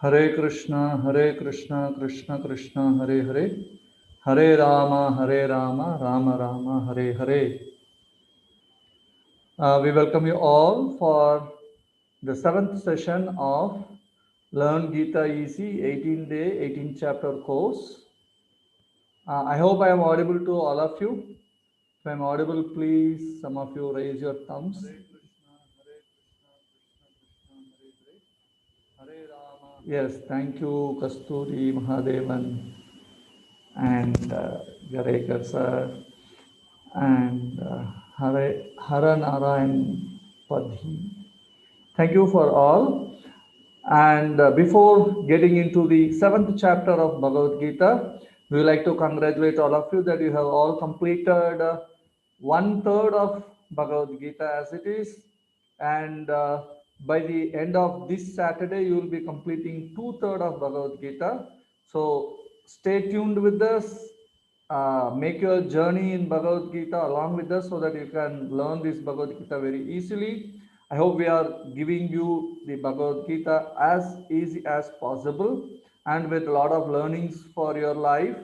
Hare Krishna, Krishna Krishna, Hare Hare, Hare Rama, Rama Rama, Hare Hare. We welcome you all for the 7th session of Learn Gita Easy 18-day, 18-chapter course. I hope I am audible to all of you. If I am audible, please, some of you raise your thumbs. Hare Krishna, Hare Krishna, Krishna Krishna, Hare Rama. Yes, thank you, Kasturi Mahadevan and Garekar sir and Hara Narayan Padhi. Thank you for all. And before getting into the 7th chapter of Bhagavad Gita, we would like to congratulate all of you that you have all completed 1/3 of Bhagavad Gita as it is. And by the end of this Saturday, you will be completing 2/3 of Bhagavad Gita. So stay tuned with us. Make your journey in Bhagavad Gita along with us so that you can learn this Bhagavad Gita very easily. I hope we are giving you the Bhagavad Gita as easy as possible and with a lot of learnings for your life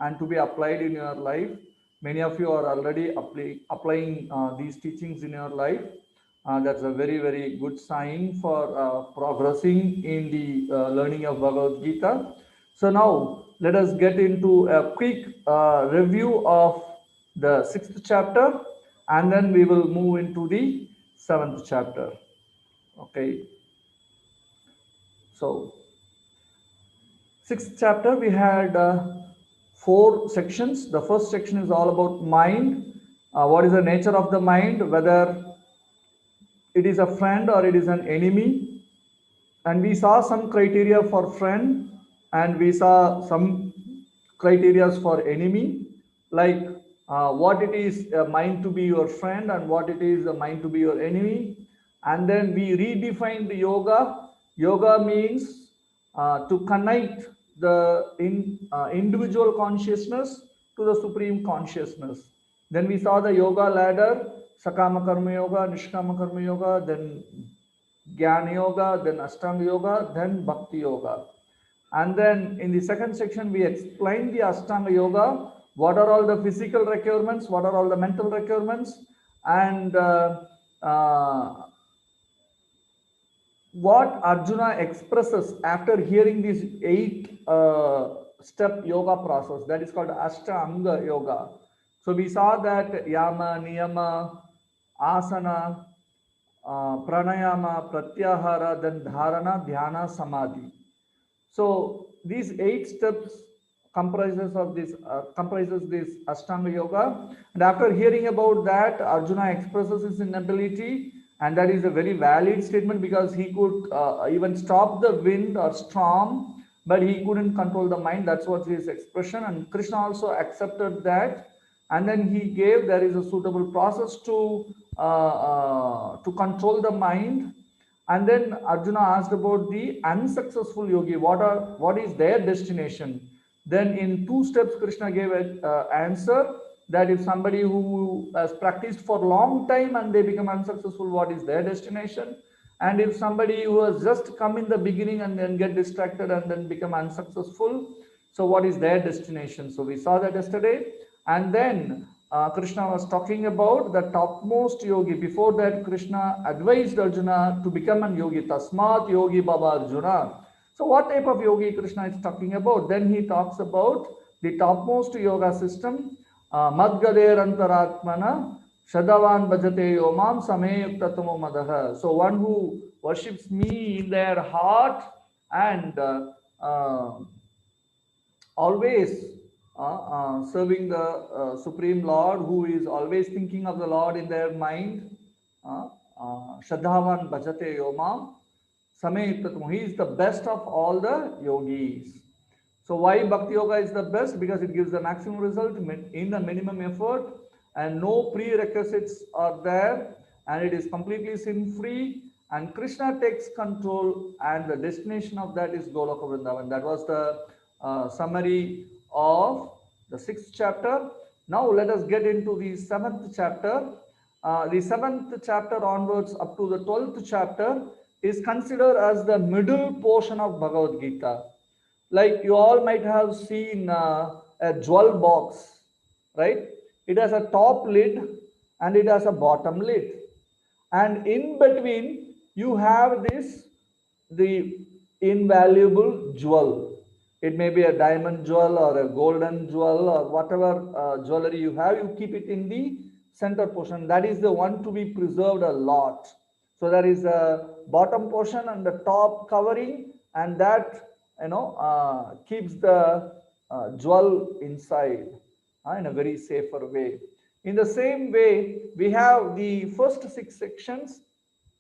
and to be applied in your life. Many of you are already applying these teachings in your life. That's a very, very good sign for progressing in the learning of Bhagavad Gita. So now let us get into a quick review of the 6th chapter and then we will move into the 7th chapter. Okay. So 6th chapter we had 4 sections. The first section is all about mind. What is the nature of the mind, whether it is a friend or it is an enemy. And we saw some criteria for friend and we saw some criteria for enemy, like what it is a mind to be your friend and what it is a mind to be your enemy. And then we redefined the yoga. Yoga means to connect the individual consciousness to the supreme consciousness. Then we saw the yoga ladder, Sakama Karma Yoga, Nishkama Karma Yoga, then Jnana Yoga, then Ashtanga Yoga, then Bhakti Yoga. And then in the second section, we explained the Ashtanga Yoga, what are all the physical requirements, what are all the mental requirements, and what Arjuna expresses after hearing this 8-step yoga process, that is called Ashtanga Yoga. So we saw that Yama, Niyama, Asana, Pranayama, Pratyahara, then Dharana, Dhyana, Samadhi. So these 8 steps comprises this Ashtanga Yoga. And after hearing about that, Arjuna expresses his inability, and that is a very valid statement because he could even stop the wind or storm, but he couldn't control the mind. That's what his expression. And Krishna also accepted that. And then he gave there is a suitable process to control the mind. And then Arjuna asked about the unsuccessful yogi. What is their destination? Then in 2 steps, Krishna gave an answer that if somebody who has practiced for a long time and they become unsuccessful, what is their destination? And if somebody who has just come in the beginning and then get distracted and then become unsuccessful, so what is their destination? So we saw that yesterday. And then Krishna was talking about the topmost yogi. Before that, Krishna advised Arjuna to become an yogi. Tasmat yogi baba Arjuna. So what type of yogi Krishna is talking about? Then he talks about the topmost yoga system. Madgader antaratmana Shadavan bhajate yomam sameyuktatamo madaha. So one who worships me in their heart and always serving the Supreme Lord, who is always thinking of the Lord in their mind. Shadhavan bhajate yomam sameyuktatamo. He is the best of all the yogis. So why Bhakti Yoga is the best? Because it gives the maximum result in the minimum effort and no prerequisites are there and it is completely sin-free and Krishna takes control and the destination of that is Goloka Vrindavan. That was the summary of the 6th chapter. Now let us get into the 7th chapter. The 7th chapter onwards up to the 12th chapter, is considered as the middle portion of Bhagavad Gita. Like you all might have seen a jewel box, right? It has a top lid and it has a bottom lid. And in between, you have the invaluable jewel. It may be a diamond jewel or a golden jewel or whatever jewelry you have, you keep it in the center portion. That is the one to be preserved a lot. So there is a bottom portion and the top covering, and that keeps the jewel inside in a very safer way. In the same way, we have the first 6 sections,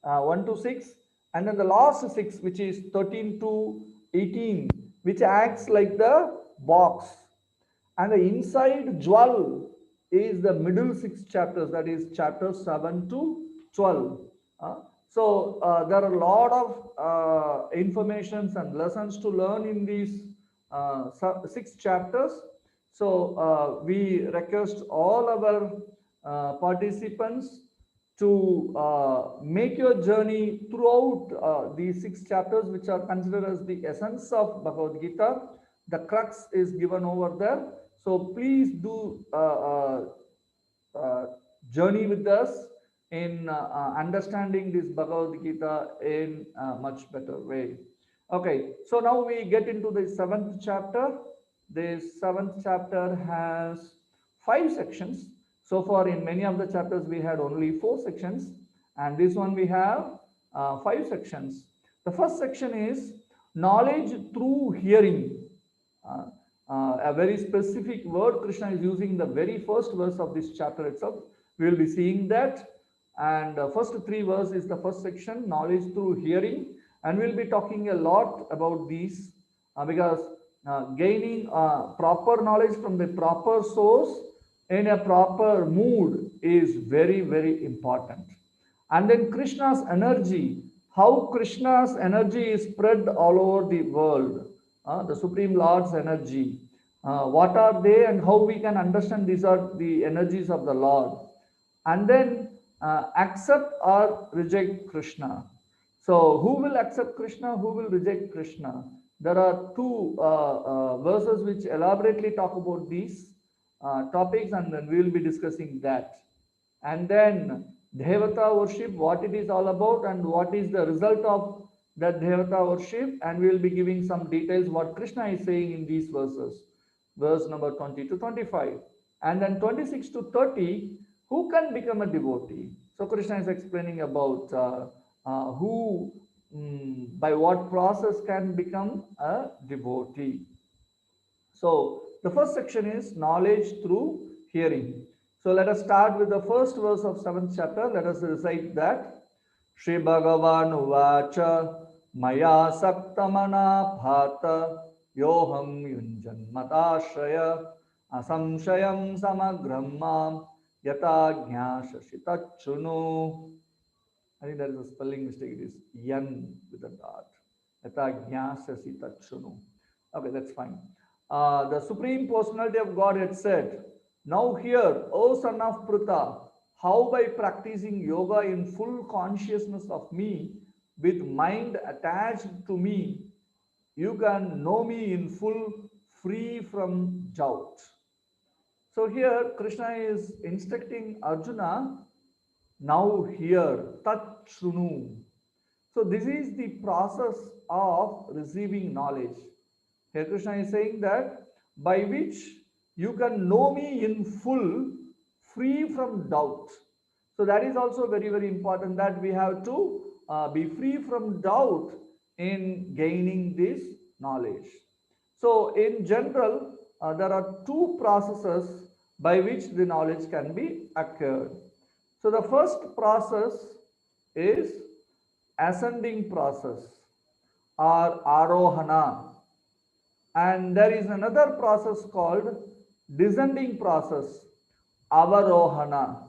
1 to 6, and then the last 6, which is 13 to 18, which acts like the box. And the inside jewel is the middle 6 chapters, that is chapters 7 to 12. There are a lot of informations and lessons to learn in these 6 chapters. We request all our participants to make your journey throughout these 6 chapters, which are considered as the essence of Bhagavad Gita. The crux is given over there. So please do journey with us in understanding this Bhagavad Gita in a much better way. Okay, so now we get into the 7th chapter. This 7th chapter has 5 sections. So far in many of the chapters we had only 4 sections, and this one we have 5 sections. The first section is knowledge through hearing. A very specific word Krishna is using in the very first verse of this chapter itself. We will be seeing that. And first 3 verses is the first section, knowledge through hearing. And we'll be talking a lot about these because gaining proper knowledge from the proper source in a proper mood is very, very important. And then Krishna's energy, how Krishna's energy is spread all over the world. The Supreme Lord's energy. What are they and how we can understand these are the energies of the Lord. And then accept or reject Krishna. So who will accept Krishna, who will reject Krishna? There are 2 verses which elaborately talk about these topics, and then we will be discussing that. And then Devata worship, what it is all about and what is the result of that Devata worship, and we will be giving some details what Krishna is saying in these verses, verse number 20 to 25. And then 26 to 30, who can become a devotee? So Krishna is explaining about who, by what process can become a devotee. So the first section is knowledge through hearing. So let us start with the first verse of 7th chapter. Let us recite that. Shri Bhagavan Uvacha Maya Saktamana Bhata Yoham Yunjan Matashraya Asamshayam Samagrammam Yata Jnashashitachunu. I think there is a spelling mistake. It is yan with a dot. Yata Jnashashitachunu. Okay, that's fine. The Supreme Personality of Godhead said, now hear, O son of Pruta, how by practicing yoga in full consciousness of me, with mind attached to me, you can know me in full, free from doubt. So here Krishna is instructing Arjuna, now hear, tat shrunu. So this is the process of receiving knowledge. Here Krishna is saying that by which you can know me in full, free from doubt. So that is also very, very important, that we have to be free from doubt in gaining this knowledge. So in general, there are 2 processes by which the knowledge can be acquired. So the first process is ascending process or arohana, and there is another process called descending process, avarohana,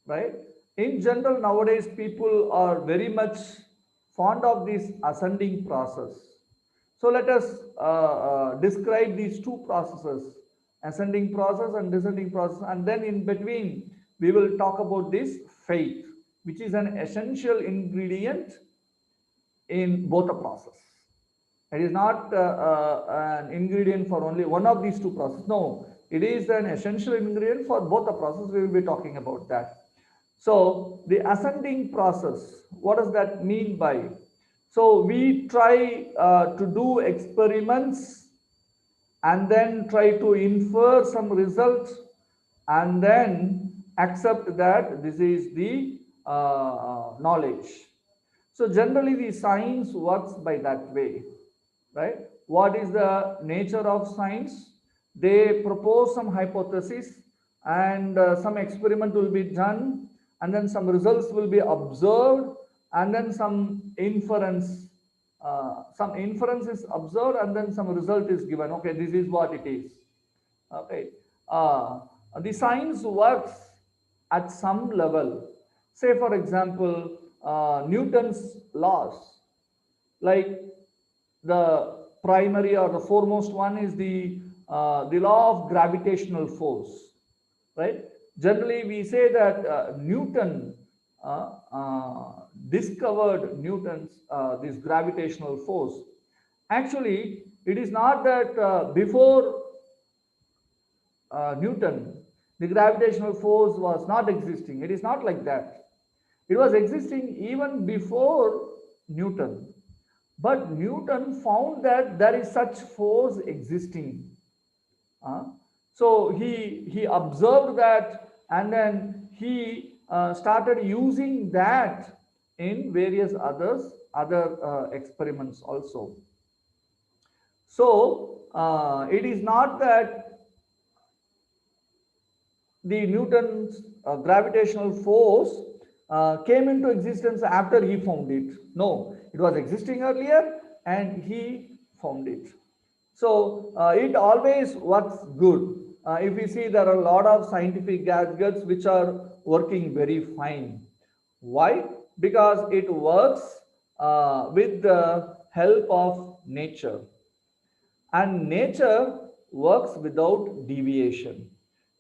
right? In general, nowadays people are very much fond of this ascending process. So let us describe these 2 processes, ascending process and descending process, and then in between we will talk about this faith, which is an essential ingredient in both the process. It is not an ingredient for only one of these two processes. No, it is an essential ingredient for both the process. We will be talking about that. So the ascending process, what does that mean by? So we try to do experiments and then try to infer some results and then accept that this is the knowledge. So generally the science works by that way, right? What is the nature of science? They propose some hypothesis and some experiment will be done and then some results will be observed and then some inference is observed and then some result is given. Okay, this is what it is. Okay, the science works at some level. Say for example, Newton's laws, like the primary or the foremost one is the law of gravitational force, right? Generally we say that Newton discovered Newton's this gravitational force. Actually it is not that before Newton the gravitational force was not existing. It is not like that. It was existing even before Newton. But Newton found that there is such force existing. So he observed that and then he started using that in various other experiments also. So it is not that the Newton's gravitational force came into existence after he found it. No, it was existing earlier and he found it. So it always works good. If we see, there are a lot of scientific gadgets which are working very fine. Why? Because it works with the help of nature. And nature works without deviation.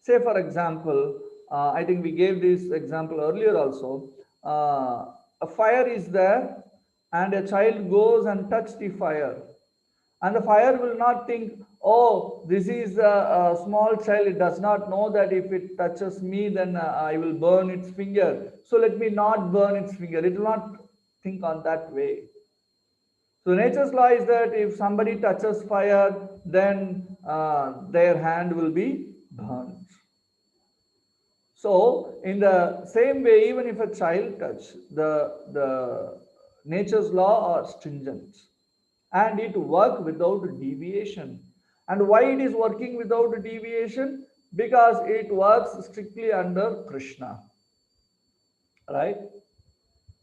Say for example, I think we gave this example earlier also. A fire is there and a child goes and touches the fire, and the fire will not think, oh, this is a small child, it does not know that if it touches me then I will burn its finger, so let me not burn its finger. It will not think on that way. So nature's law is that if somebody touches fire, then their hand will be burnt. So in the same way, even if a child touch, the nature's law are stringent and it works without deviation. And why it is working without deviation? Because it works strictly under Krishna, right?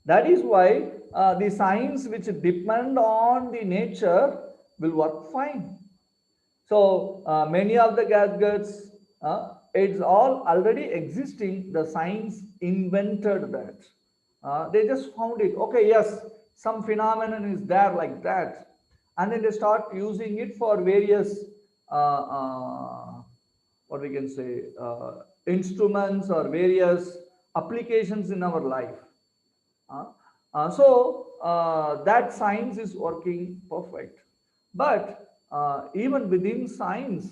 That is why the science which depend on the nature will work fine. So many of the gadgets, it's all already existing. The science invented that. They just found it. Okay, yes, some phenomenon is there like that, and then they start using it for various what we can say instruments or various applications in our life. So that science is working perfect. But even within science,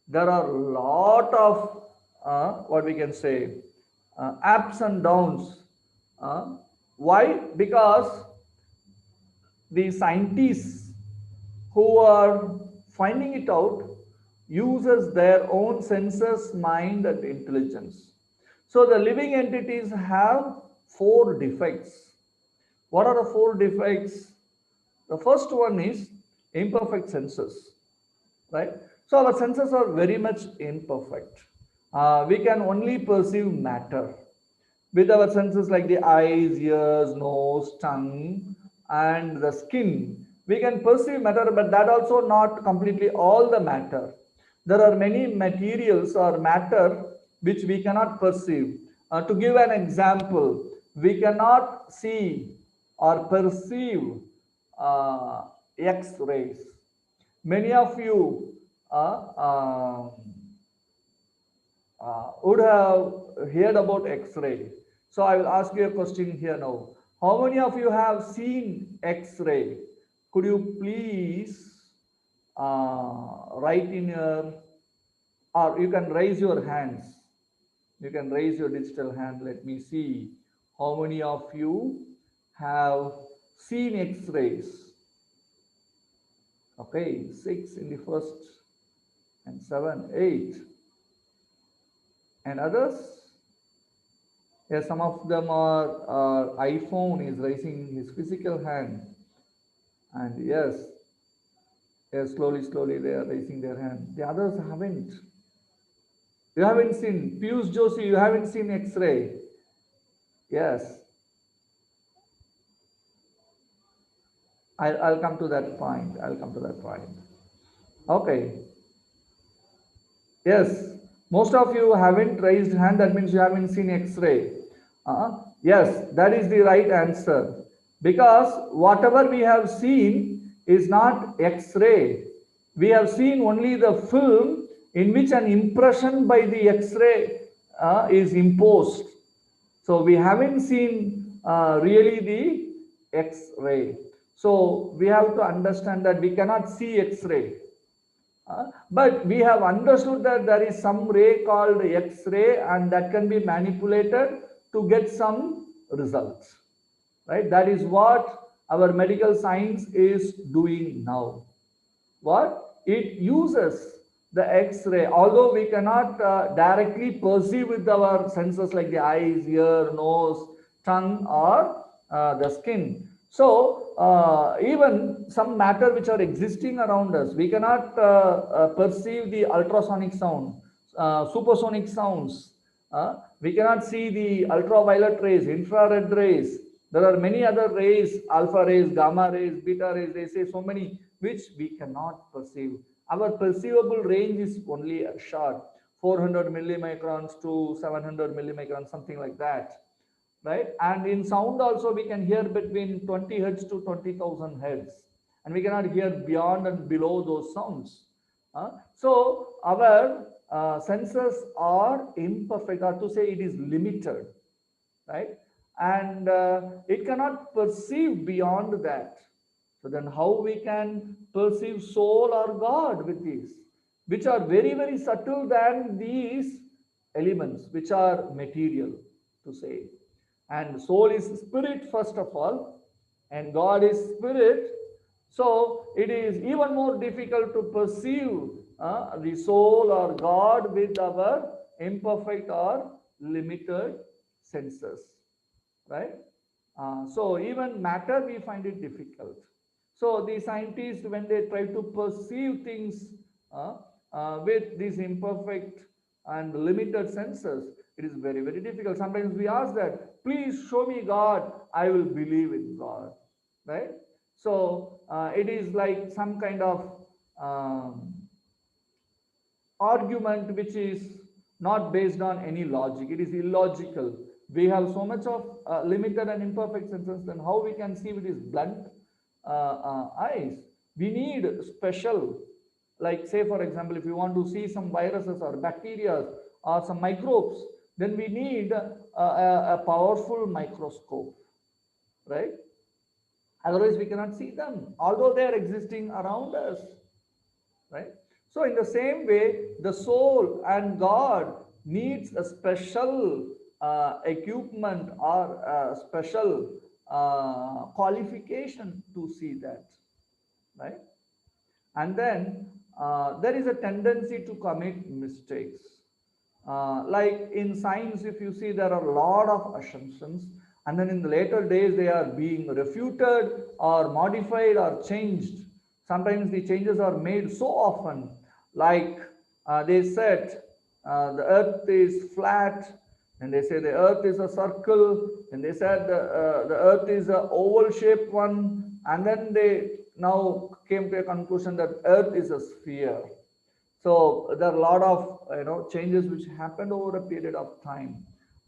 there are a lot of what we can say ups and downs. Why? Because the scientists who are finding it out uses their own senses, mind, and intelligence. So the living entities have 4 defects. What are the 4 defects? The first one is imperfect senses, right? So our senses are very much imperfect. We can only perceive matter with our senses like the eyes, ears, nose, tongue, and the skin. We can perceive matter, but that also not completely all the matter. There are many materials or matter which we cannot perceive. To give an example, we cannot see or perceive X-rays. Many of you would have heard about X-ray. So I will ask you a question here now. How many of you have seen X-ray? Could you please write in your, or you can raise your hands. You can raise your digital hand. Let me see how many of you have seen X-rays. Okay, 6 in the first, and 7, 8. And others? Yes, some of them are iPhone is raising his physical hand. And yes, slowly they are raising their hand. The others haven't. You haven't seen. Piyush Joshi, you haven't seen X-ray. Yes. I'll come to that point. Okay. Yes. Most of you haven't raised hand. That means you haven't seen X-ray. Yes, that is the right answer. Because whatever we have seen is not X-ray. We have seen only the film in which an impression by the X-ray is imposed. So we haven't seen really the X-ray. So we have to understand that we cannot see X-ray. But we have understood that there is some ray called X-ray, and that can be manipulated to get some results. Right? That is what our medical science is doing now. What? It uses the X-ray, although we cannot directly perceive with our senses like the eyes, ear, nose, tongue, or the skin. So even some matter which are existing around us, we cannot perceive the ultrasonic sound, supersonic sounds. We cannot see the ultraviolet rays, infrared rays. There are many other rays, alpha rays, gamma rays, beta rays, they say so many, which we cannot perceive. Our perceivable range is only short, 400 millimicrons to 700 millimicrons, something like that, right? And in sound also we can hear between 20 hertz to 20,000 hertz, and we cannot hear beyond and below those sounds. So our senses are imperfect, or to say it is limited, right? And it cannot perceive beyond that. So then how we can perceive soul or God with these, which are very, very subtle than these elements, which are material, to say. And soul is spirit, first of all, and God is spirit. So it is even more difficult to perceive the soul or God with our imperfect or limited senses, right? So even matter, we find it difficult. So the scientists, when they try to perceive things with these imperfect and limited senses, it is very, very difficult. Sometimes we ask that, please show me God, I will believe in God, right? So it is like some kind of argument which is not based on any logic. It is illogical. We have so much of limited and imperfect senses, then how we can see with these blunt eyes? We need special, like say for example, if you want to see some viruses or bacteria or some microbes, then we need a powerful microscope, right? Otherwise we cannot see them, although they are existing around us, right? So in the same way, the soul and God needs a special equipment or a special qualification to see that, right? And then there is a tendency to commit mistakes. Like in science, if you see, there are a lot of assumptions, and then in the later days they are being refuted or modified or changed. Sometimes the changes are made so often, like they said the earth is flat, and they say the earth is a circle, and they said the earth is an oval shaped one, and then they now came to a conclusion that earth is a sphere. So there are a lot of changes which happened over a period of time.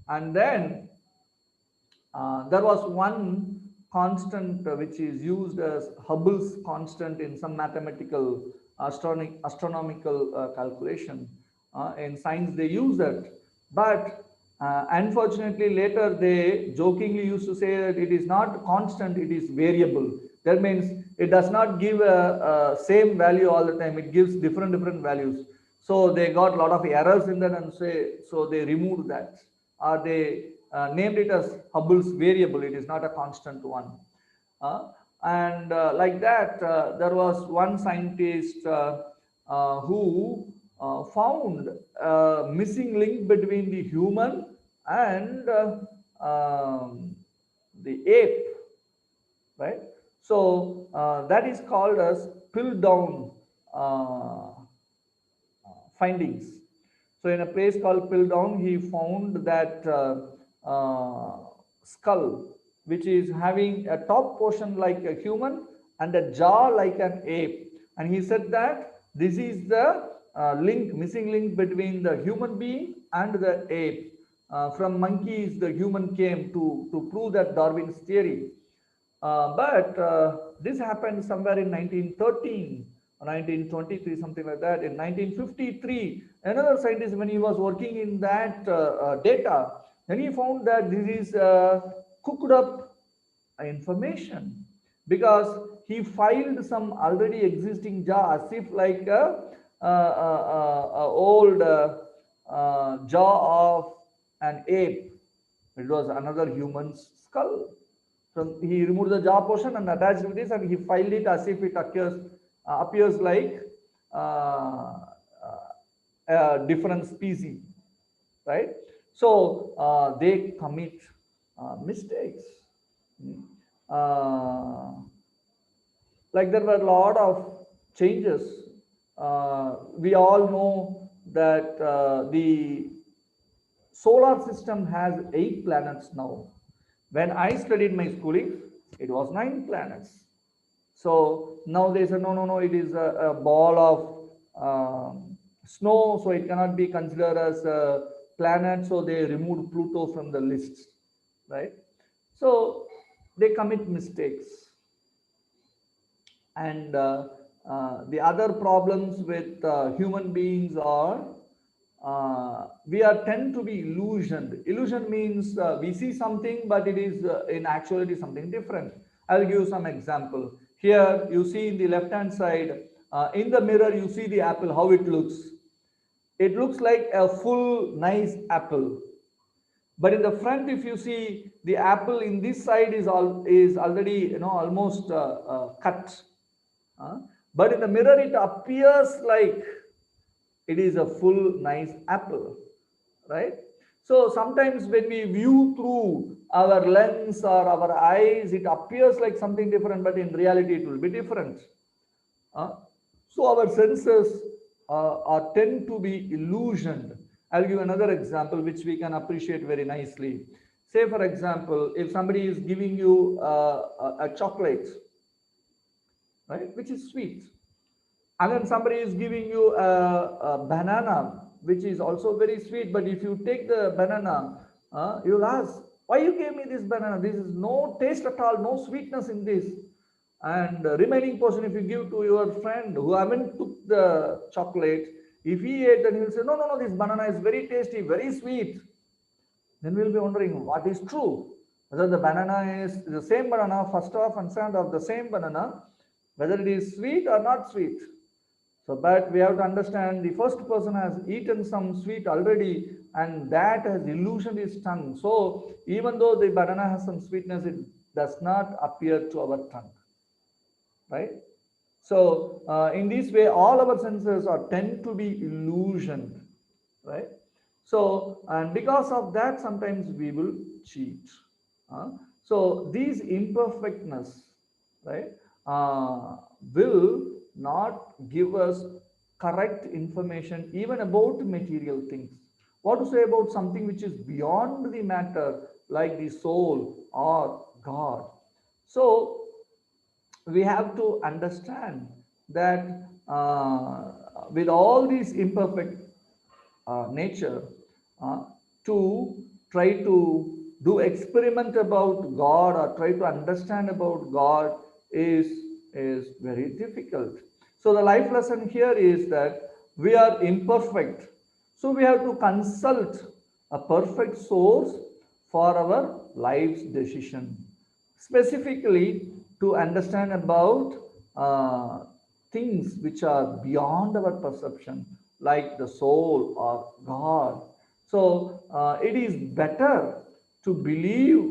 And then there was one constant which is used as Hubble's constant in some mathematical astronomical calculation. In science they use that, but Unfortunately, later they jokingly used to say that it is not constant, it is variable. That means it does not give a same value all the time. It gives different values. So they got a lot of errors in that, and so they removed that, or they named it as Hubble's variable. It is not a constant one. And like that, there was one scientist who found a missing link between the human and the ape, right? So that is called as pill down findings. So in a place called Piltdown, he found that skull, which is having a top portion like a human and a jaw like an ape. And he said that this is the missing link between the human being and the ape. From monkeys, the human came to prove that Darwin's theory. But this happened somewhere in 1913 or 1923, something like that. In 1953, another scientist, when he was working in that data, then he found that this is cooked up information, because he filed some already existing jaw as if like a old jaw of an ape. It was another human's skull. So he removed the jaw portion and attached with this, and he filed it as if it appears like a different species, right? So they commit mistakes. Like there were a lot of changes. We all know that the solar system has 8 planets now. When I studied my schooling, it was 9 planets. So now they said, no, it is a ball of snow, so it cannot be considered as a planet. So they removed Pluto from the list, right? So they commit mistakes. And the other problems with human beings are we are tend to be illusioned. Illusion means we see something, but it is in actuality something different. I'll give you some example. Here you see in the left hand side, in the mirror you see the apple, how it looks. It looks like a full nice apple. But in the front, if you see, the apple in this side is already almost cut. But in the mirror it appears like it is a full nice apple, right? So sometimes when we view through our lens or our eyes, it appears like something different, but in reality it will be different. So our senses tend to be illusioned. I'll give another example which we can appreciate very nicely. Say for example, if somebody is giving you a chocolate, right, which is sweet, and then somebody is giving you a banana, which is also very sweet, but if you take the banana, you'll ask, why you gave me this banana? This is no taste at all, no sweetness in this. And the remaining portion, if you give to your friend who haven't took the chocolate, if he ate, then he will say, no, this banana is very tasty, very sweet. Then we'll be wondering what is true, whether the banana is the same banana, first off and second off the same banana, whether it is sweet or not sweet. So, but we have to understand the first person has eaten some sweet already, and that has illusioned his tongue. So, even though the banana has some sweetness, it does not appear to our tongue, right? So, in this way, all our senses tend to be illusioned, right? So, and because of that, sometimes we will cheat. So, these imperfectness, right, will not give us correct information even about material things. What to say about something which is beyond the matter, like the soul or God? So we have to understand that with all these imperfect nature, to try to do experiment about God or try to understand about God is very difficult. So the life lesson here is that we are imperfect. So we have to consult a perfect source for our life's decision. Specifically, to understand about things which are beyond our perception, like the soul or God. So, it is better to believe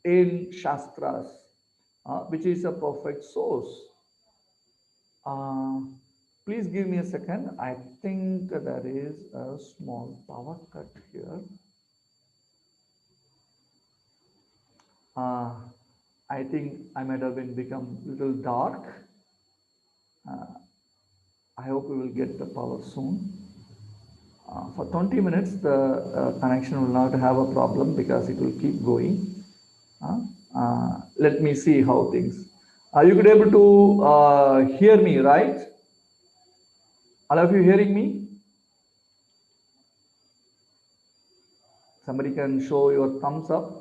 in Shastras, which is a perfect source. Uh, Please give me a second. I think there is a small power cut here. Uh, I think I might have been become a little dark. I hope we will get the power soon. For 20 minutes, the connection will not have a problem because it will keep going. Let me see how things. Are you able to hear me, right? All of you hearing me? Somebody can show your thumbs up.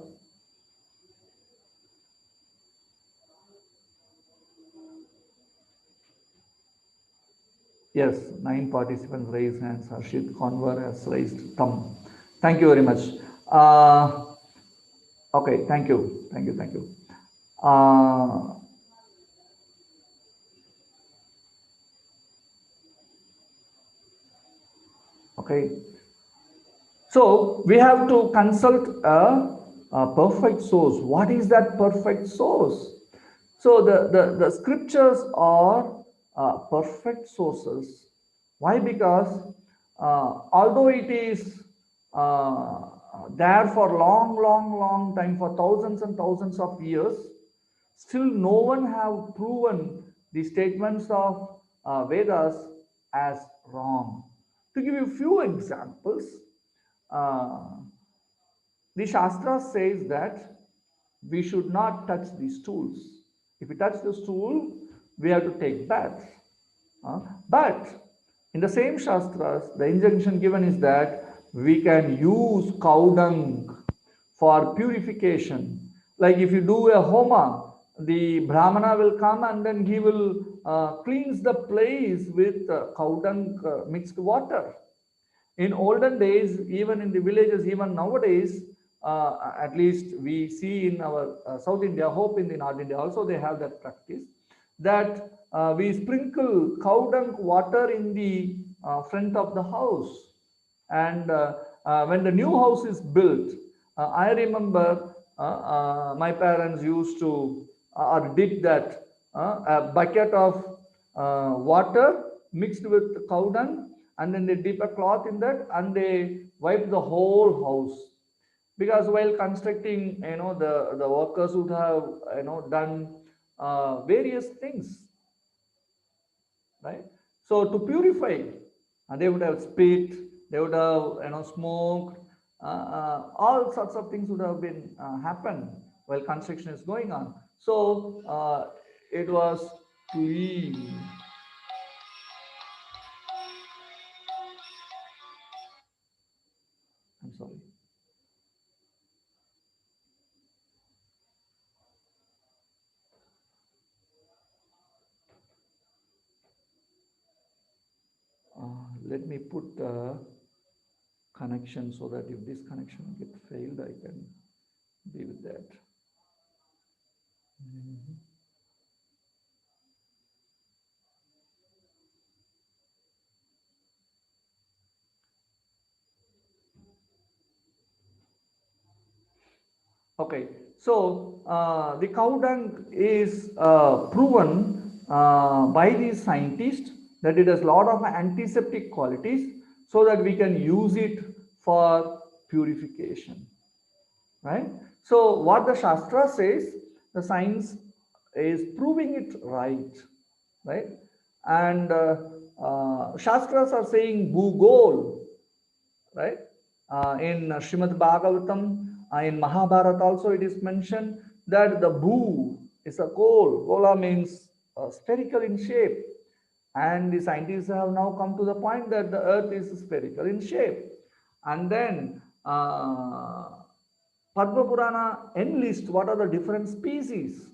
Yes, 9 participants raised hands. Harshit Conver has raised thumb. Thank you very much. Okay, thank you. Thank you. Thank you. Okay. So we have to consult a perfect source. What is that perfect source? So the scriptures are perfect sources. Why? Because although it is there for long time, for thousands and thousands of years, still no one have proven the statements of Vedas as wrong. To give you a few examples, uh, the Shastra says that we should not touch the stools. If we touch the stool, we have to take bath. But in the same Shastras, the injunction given is that we can use cow dung for purification. Like if you do a homa, the Brahmana will come and then he will cleanse the place with cow dung mixed water. In olden days, even in the villages, even nowadays, at least we see in our South India, hope in the North India also they have that practice, that we sprinkle cow dung water in the front of the house. And when the new house is built, I remember my parents used to or did that, a bucket of water mixed with cow dung, and then they dip a cloth in that and they wipe the whole house. Because while constructing, the workers would have done various things, right? So to purify, they would have spit, they would have smoked, all sorts of things would have been happen while construction is going on. So it was clean. I'm sorry. Let me put the connection so that if this connection get failed, I can be with that. Okay, so the cow dung is proven by these scientists that it has a lot of antiseptic qualities, so that we can use it for purification, right? So what the Shastra says, the science is proving it right? And Shastras are saying Bhugol, right? In Srimad Bhagavatam, in Mahabharata also it is mentioned that the Bhu is a coal. Gola means spherical in shape. And the scientists have now come to the point that the earth is spherical in shape. And then Padma Purana enlists what are the different species.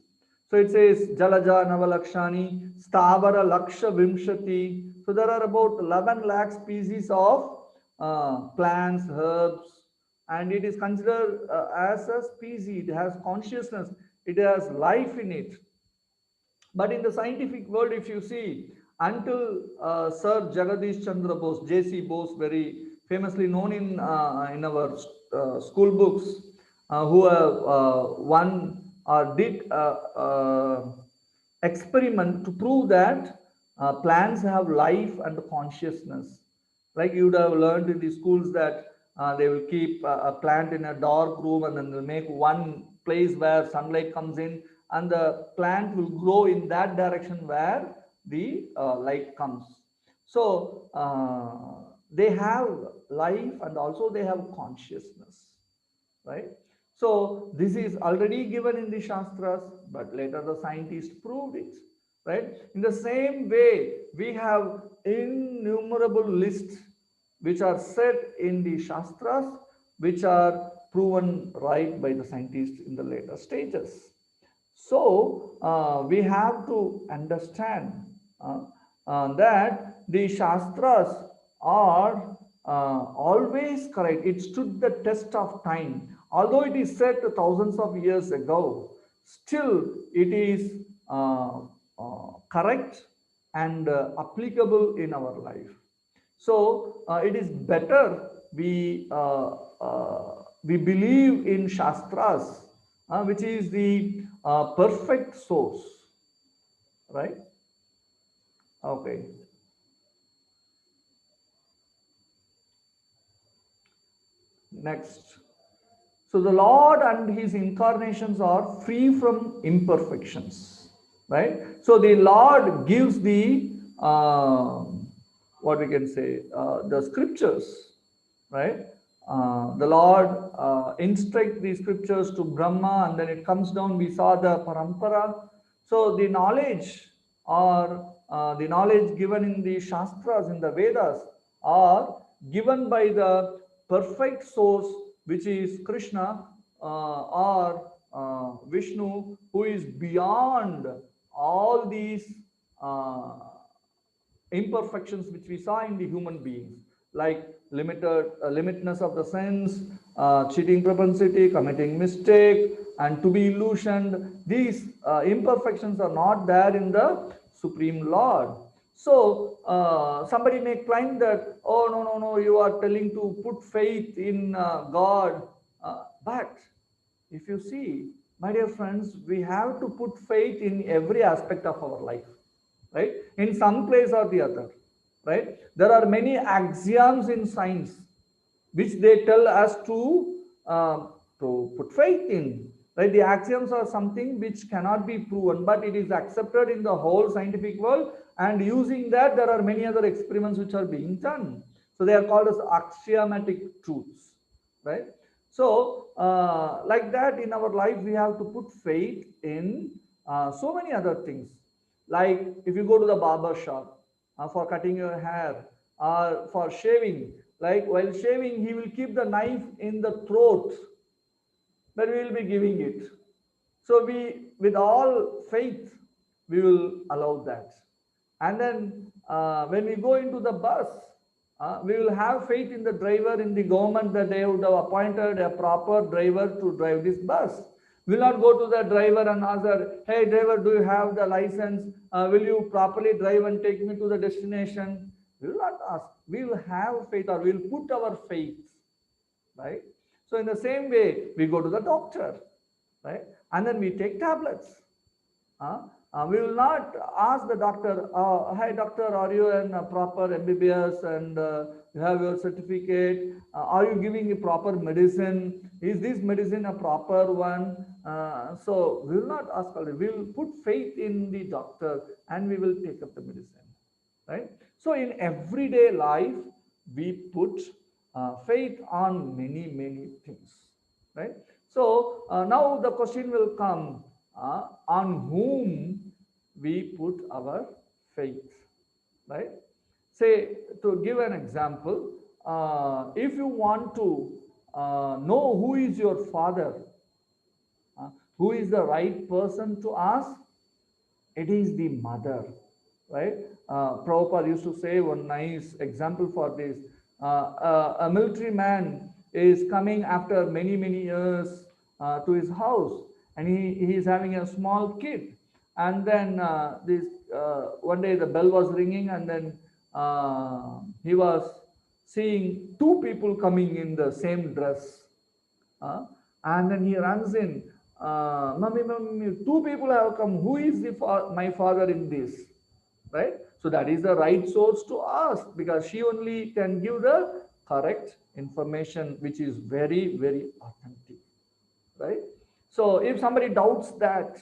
So it says Jalaja Navalakshani, Stavara Laksha Vimshati. So there are about 11 lakh species of plants, herbs, and it is considered as a species. It has consciousness, it has life in it. But in the scientific world, if you see, until Sir Jagadish Chandra Bose, J.C. Bose, very famously known in our school books, who have won or did experiment to prove that plants have life and consciousness. Like you would have learned in the schools that they will keep a plant in a dark room, and then they'll make one place where sunlight comes in, and the plant will grow in that direction where the light comes. So they have life and also they have consciousness, right? So this is already given in the Shastras, but later the scientists proved it, right? In the same way, we have innumerable lists which are set in the Shastras, which are proven right by the scientists in the later stages. So we have to understand that the Shastras are always correct. It stood the test of time. Although it is said thousands of years ago, still it is correct and applicable in our life. So it is better we believe in Shastras, which is the perfect source, right? Okay. Next. So the Lord and his incarnations are free from imperfections, right? So the Lord gives the what we can say, the scriptures, right? The Lord instructs the scriptures to Brahma, and then it comes down. We saw the parampara. So the knowledge, or the knowledge given in the Shastras, in the Vedas, are given by the perfect source, which is Krishna or Vishnu, who is beyond all these imperfections which we saw in the human beings, like limitness of the sense, cheating propensity, committing mistake, and to be illusioned. These imperfections are not there in the Supreme Lord. So somebody may claim that, oh, no, no, no, you are telling to put faith in God. But if you see, my dear friends, we have to put faith in every aspect of our life, right? In some place or the other, right? There are many axioms in science which they tell us to put faith in, right? The axioms are something which cannot be proven, but it is accepted in the whole scientific world, and using that there are many other experiments which are being done. So they are called as axiomatic truths, right? So like that, in our life we have to put faith in so many other things. Like if you go to the barber shop for cutting your hair or for shaving, like while shaving he will keep the knife in the throat, but we will be giving it. So we, with all faith, we will allow that. And then when we go into the bus, we will have faith in the driver, in the government, that they would have appointed a proper driver to drive this bus. We will not go to the driver and ask her, hey driver, do you have the license? Will you properly drive and take me to the destination? We will not ask. We will have faith, or we will put our faith, right? So in the same way, we go to the doctor, right? And then we take tablets. We will not ask the doctor, hi doctor, are you a proper MBBS and you have your certificate? Are you giving a proper medicine? Is this medicine a proper one? So we will not ask, we will put faith in the doctor and we will take up the medicine, right? So in everyday life, we put faith on many things, right? So now the question will come, on whom we put our faith, right? Say, to give an example, if you want to know who is your father, who is the right person to ask, it is the mother, right? Prabhupada used to say one nice example for this. A military man is coming after many years to his house, and he is having a small kid. And then this one day the bell was ringing, and then he was seeing two people coming in the same dress. uh, and then he runs in, mummy, mummy, two people have come. Who is my father in this? Right? So that is the right source to ask, because she only can give the correct information, which is very authentic. Right? So if somebody doubts that,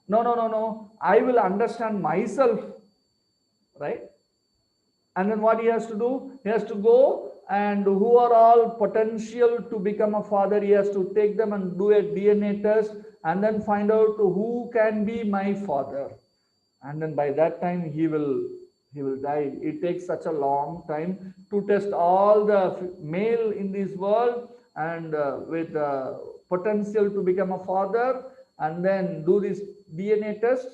no, I will understand myself, right? And then what he has to do? He has to go, and who are all potential to become a father, he has to take them and do a DNA test, and then find out who can be my father. And then by that time he will die. It takes such a long time to test all the male in this world, and with potential to become a father, and then do this DNA test,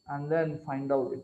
and then find out